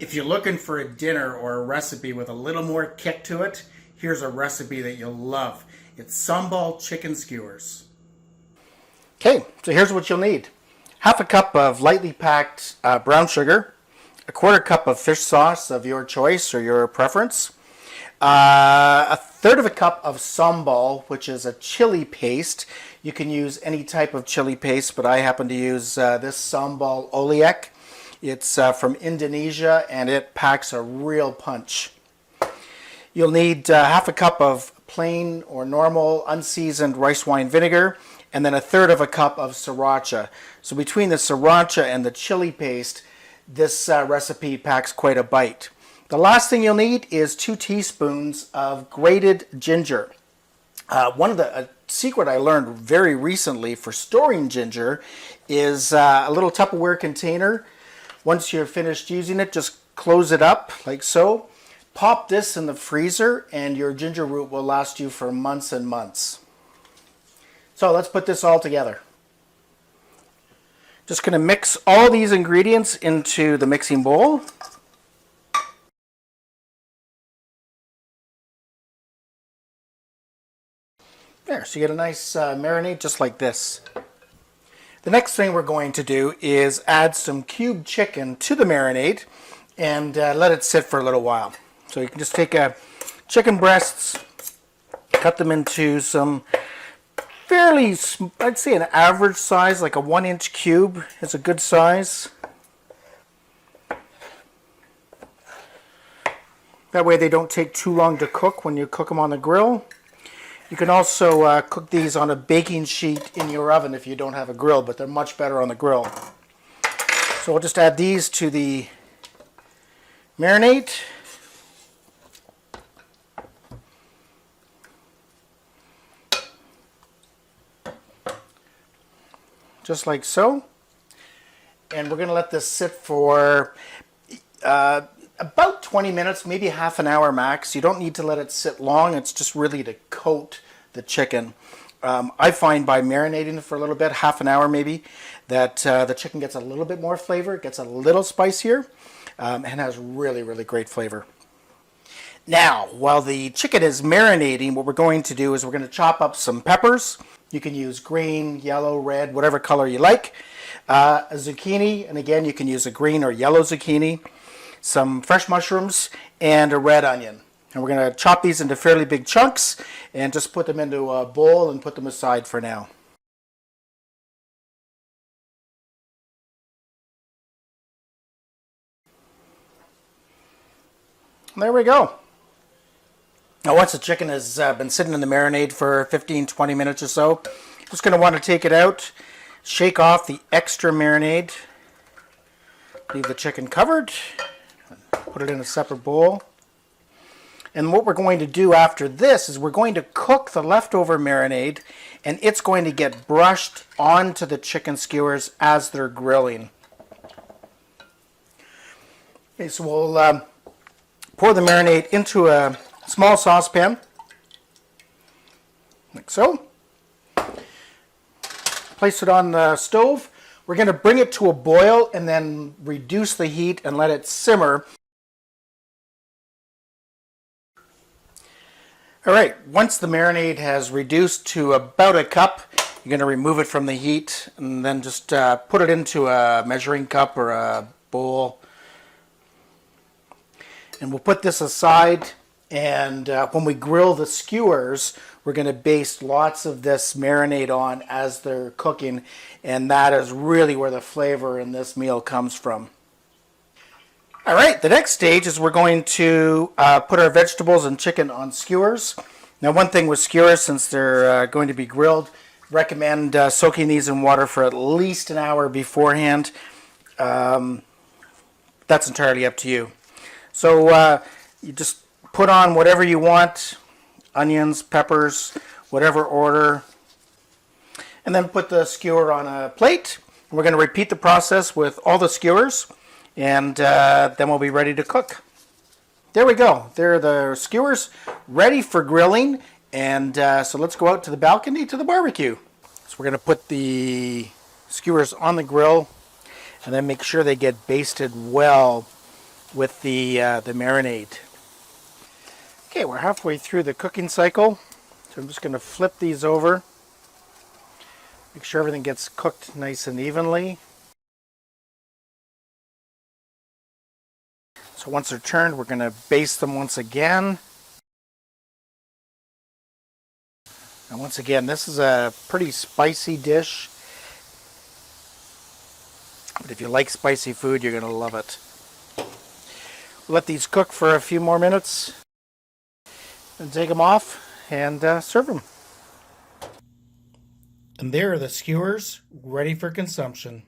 If you're looking for a dinner or a recipe with a little more kick to it, here's a recipe that you'll love. It's sambal chicken skewers. Okay, so here's what you'll need. Half a cup of lightly packed brown sugar, a quarter cup of fish sauce of your choice or your preference, a third of a cup of sambal, which is a chili paste. You can use any type of chili paste, but I happen to use this sambal oliek. It's from Indonesia, and it packs a real punch. You'll need half a cup of plain or normal unseasoned rice wine vinegar, and then a third of a cup of sriracha. So between the sriracha and the chili paste, this recipe packs quite a bite. The last thing you'll need is 2 teaspoons of grated ginger. A secret I learned very recently for storing ginger is a little Tupperware container. Once you're finished using it, just close it up like so. Pop this in the freezer and your ginger root will last you for months and months. So let's put this all together. Just going to mix all these ingredients into the mixing bowl. There, so you get a nice marinade just like this. The next thing we're going to do is add some cubed chicken to the marinade and let it sit for a little while. So you can just take chicken breasts, cut them into some fairly, I'd say an average size, like a 1-inch cube is a good size. That way they don't take too long to cook when you cook them on the grill. You can also cook these on a baking sheet in your oven if you don't have a grill, but they're much better on the grill. So we'll just add these to the marinade. Just like so. And we're going to let this sit for about 20 minutes, maybe half an hour max. You don't need to let it sit long. It's just really to coat the chicken. I find by marinating it for a little bit, half an hour maybe, that the chicken gets a little bit more flavor. It gets a little spicier and has really, really great flavor. Now, while the chicken is marinating, what we're going to do is we're going to chop up some peppers. You can use green, yellow, red, whatever color you like. A zucchini, and again, you can use a green or yellow zucchini. Some fresh mushrooms, and a red onion. And we're going to chop these into fairly big chunks and just put them into a bowl and put them aside for now. There we go. Now once the chicken has been sitting in the marinade for 15-20 minutes or so, just going to want to take it out, shake off the extra marinade, leave the chicken covered, put it in a separate bowl. And what we're going to do after this is we're going to cook the leftover marinade, and it's going to get brushed onto the chicken skewers as they're grilling. Okay, so we'll pour the marinade into a small saucepan, like so. Place it on the stove. We're going to bring it to a boil and then reduce the heat and let it simmer. All right, once the marinade has reduced to about a cup, you're going to remove it from the heat and then just put it into a measuring cup or a bowl. And we'll put this aside, and when we grill the skewers, we're going to baste lots of this marinade on as they're cooking, and that is really where the flavor in this meal comes from. All right, the next stage is we're going to put our vegetables and chicken on skewers. Now, one thing with skewers, since they're going to be grilled, recommend soaking these in water for at least an hour beforehand. That's entirely up to you. So you just put on whatever you want, onions, peppers, whatever order, and then put the skewer on a plate. We're going to repeat the process with all the skewers, and then we'll be ready to cook. There we go. There are the skewers ready for grilling, and so let's go out to the balcony to the barbecue. So we're going to put the skewers on the grill and then make sure they get basted well with the marinade. Okay, we're halfway through the cooking cycle, so I'm just going to flip these over. Make sure everything gets cooked nice and evenly. So once they're turned, we're going to baste them once again. And once again, this is a pretty spicy dish. But if you like spicy food, you're going to love it. Let these cook for a few more minutes. And take them off and serve them. And there are the skewers ready for consumption.